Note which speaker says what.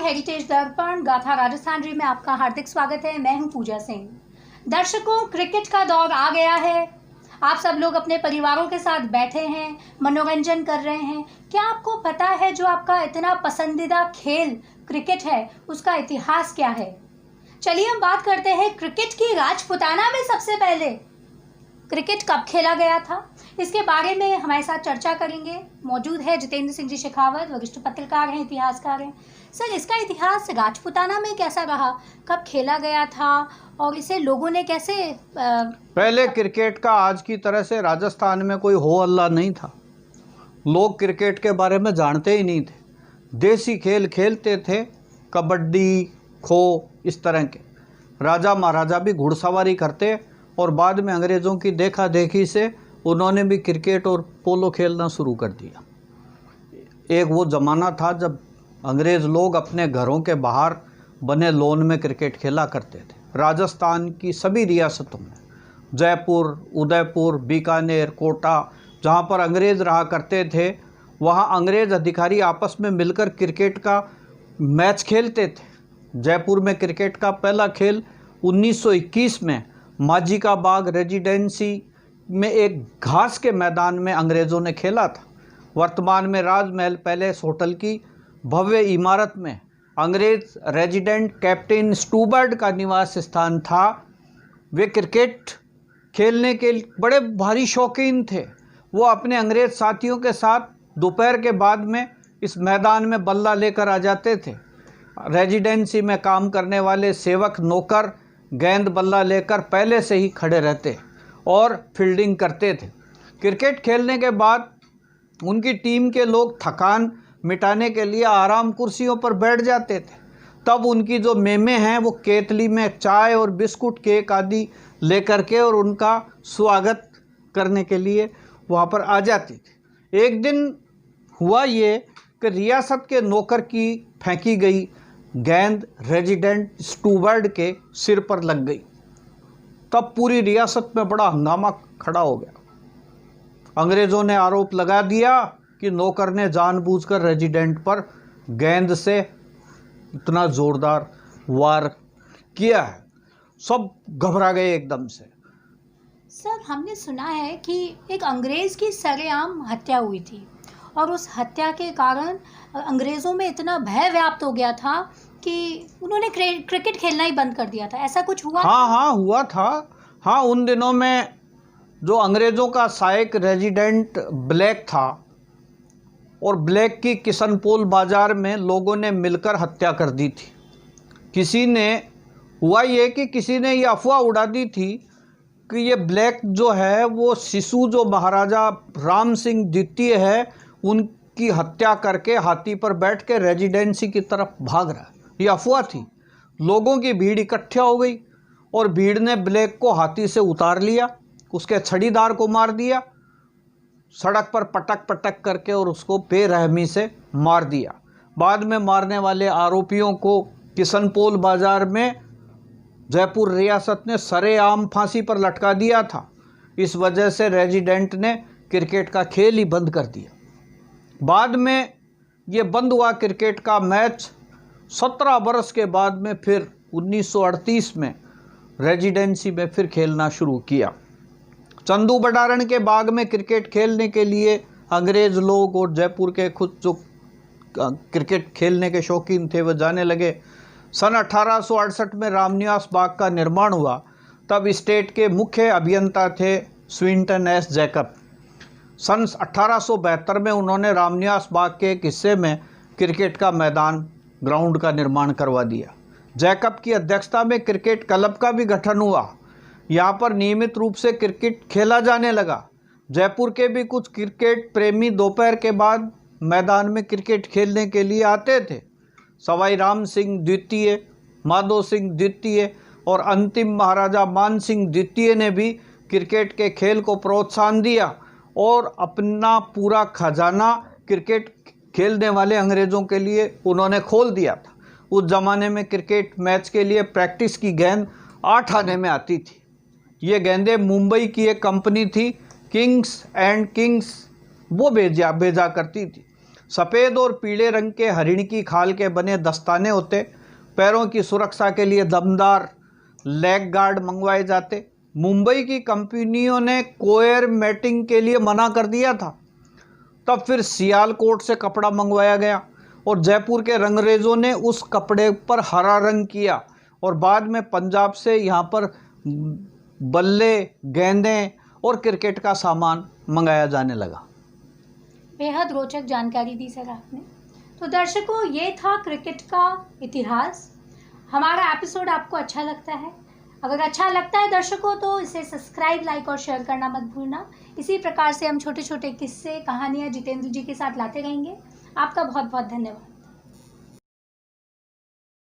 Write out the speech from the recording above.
Speaker 1: Heritage दर्पण गाथा राजस्थान री में आपका हार्दिक स्वागत है। मैं हूं पूजा सिंह। दर्शकों, क्रिकेट का दौर आ गया है। आप सब लोग अपने परिवारों के साथ बैठे हैं, मनोरंजन कर रहे हैं। क्या आपको पता है जो आपका इतना पसंदीदा खेल क्रिकेट है, उसका इतिहास क्या है? चलिए हम बात करते हैं क्रिकेट की। राजपुताना में सबसे पहले क्रिकेट कब खेला गया था, इसके बारे में हमारे साथ चर्चा करेंगे। मौजूद है जितेंद्र सिंह जी शेखावत, वरिष्ठ पत्रकार हैं, इतिहासकार हैं। सर, इसका इतिहास राजपुताना में कैसा रहा, कब खेला गया था और इसे लोगों ने कैसे
Speaker 2: पहले क्रिकेट का आज की तरह से राजस्थान में कोई हो हल्ला नहीं था। लोग क्रिकेट के बारे में जानते ही नहीं थे। देसी खेल खेलते थे, कबड्डी, खो, इस तरह के। राजा महाराजा भी घुड़सवारी करते और बाद में अंग्रेज़ों की देखा देखी से उन्होंने भी क्रिकेट और पोलो खेलना शुरू कर दिया। एक वो ज़माना था जब अंग्रेज़ लोग अपने घरों के बाहर बने लॉन में क्रिकेट खेला करते थे। राजस्थान की सभी रियासतों में, जयपुर, उदयपुर, बीकानेर, कोटा, जहाँ पर अंग्रेज़ रहा करते थे, वहाँ अंग्रेज़ अधिकारी आपस में मिलकर क्रिकेट का मैच खेलते थे। जयपुर में क्रिकेट का पहला खेल 1921 में माझी का बाग रेजिडेंसी में एक घास के मैदान में अंग्रेज़ों ने खेला था। वर्तमान में राजमहल पैलेस होटल की भव्य इमारत में अंग्रेज़ रेजिडेंट कैप्टन स्टूबर्ट का निवास स्थान था। वे क्रिकेट खेलने के बड़े भारी शौकीन थे। वो अपने अंग्रेज़ साथियों के साथ दोपहर के बाद में इस मैदान में बल्ला लेकर आ जाते थे। रेजिडेंसी में काम करने वाले सेवक नौकर गेंद बल्ला लेकर पहले से ही खड़े रहते और फील्डिंग करते थे। क्रिकेट खेलने के बाद उनकी टीम के लोग थकान मिटाने के लिए आराम कुर्सियों पर बैठ जाते थे। तब उनकी जो मेमें हैं वो केतली में चाय और बिस्कुट, केक आदि लेकर के और उनका स्वागत करने के लिए वहाँ पर आ जाती थी। एक दिन हुआ ये कि रियासत के नौकर की फेंकी गई गेंद रेजिडेंट स्टूवर्ड के सिर पर लग गई। तब पूरी रियासत में बड़ा हंगामा खड़ा हो गया। अंग्रेज़ों ने आरोप लगा दिया कि नौकर ने जानबूझकर रेजिडेंट पर गेंद से इतना ज़ोरदार वार किया है। सब घबरा गए एकदम से।
Speaker 1: सर, हमने सुना है कि एक अंग्रेज़ की सरेआम हत्या हुई थी और उस हत्या के कारण अंग्रेज़ों में इतना भय व्याप्त हो गया था कि उन्होंने क्रिकेट खेलना ही बंद कर दिया था। ऐसा कुछ हुआ?
Speaker 2: हाँ, हुआ था। हाँ, उन दिनों में जो अंग्रेज़ों का सहायक रेजिडेंट ब्लैक था और ब्लैक की किशनपोल बाज़ार में लोगों ने मिलकर हत्या कर दी थी। किसी ने ये अफवाह उड़ा दी थी कि ये ब्लैक जो है वो शिशु जो महाराजा राम सिंह द्वितीय है उनकी हत्या करके हाथी पर बैठ के रेजिडेंसी की तरफ भाग रहा है। ये अफवाह थी। लोगों की भीड़ इकट्ठा हो गई और भीड़ ने ब्लैक को हाथी से उतार लिया, उसके छड़ीदार को मार दिया, सड़क पर पटक पटक करके और उसको बेरहमी से मार दिया। बाद में मारने वाले आरोपियों को किशनपोल बाज़ार में जयपुर रियासत ने सरेआम फांसी पर लटका दिया था। इस वजह से रेजिडेंट ने क्रिकेट का खेल ही बंद कर दिया। बाद में ये बंद हुआ क्रिकेट का मैच 17 बरस के बाद में फिर 1938 में रेजिडेंसी में फिर खेलना शुरू किया। चंदू बडारण के बाग में क्रिकेट खेलने के लिए अंग्रेज़ लोग और जयपुर के खुद जो क्रिकेट खेलने के शौकीन थे वो जाने लगे। सन 1868 में रामनिवास बाग का निर्माण हुआ। तब स्टेट के मुख्य अभियंता थे स्विंटन एस जैकब। सन 1872 में उन्होंने रामनिवास बाग के एक हिस्से में क्रिकेट का मैदान, ग्राउंड का निर्माण करवा दिया। जैकब की अध्यक्षता में क्रिकेट क्लब का भी गठन हुआ। यहाँ पर नियमित रूप से क्रिकेट खेला जाने लगा। जयपुर के भी कुछ क्रिकेट प्रेमी दोपहर के बाद मैदान में क्रिकेट खेलने के लिए आते थे। सवाई राम सिंह द्वितीय, माधो सिंह द्वितीय और अंतिम महाराजा मान सिंह द्वितीय ने भी क्रिकेट के खेल को प्रोत्साहन दिया और अपना पूरा खजाना क्रिकेट खेलने वाले अंग्रेज़ों के लिए उन्होंने खोल दिया था। उस ज़माने में क्रिकेट मैच के लिए प्रैक्टिस की गेंद 8 आने में आती थी। ये गेंदें मुंबई की एक कंपनी थी, किंग्स एंड किंग्स, वो भेजा करती थी। सफ़ेद और पीले रंग के हरिण की खाल के बने दस्ताने होते, पैरों की सुरक्षा के लिए दमदार लेग गार्ड मंगवाए जाते। मुंबई की कंपनियों ने कोयर मैटिंग के लिए मना कर दिया था, तब फिर सियालकोट से कपड़ा मंगवाया गया और जयपुर के रंगरेजों ने उस कपड़े पर हरा रंग किया और बाद में पंजाब से यहाँ पर बल्ले, गेंदें और क्रिकेट का सामान मंगाया जाने लगा।
Speaker 1: बेहद रोचक जानकारी दी सर आपने। तो दर्शकों, ये था क्रिकेट का इतिहास। हमारा एपिसोड आपको अच्छा लगता है? अगर अच्छा लगता है दर्शकों तो इसे सब्सक्राइब, लाइक और शेयर करना मत भूलना। इसी प्रकार से हम छोटे छोटे किस्से, कहानियाँ जितेंद्र जी के साथ लाते रहेंगे। आपका बहुत बहुत धन्यवाद।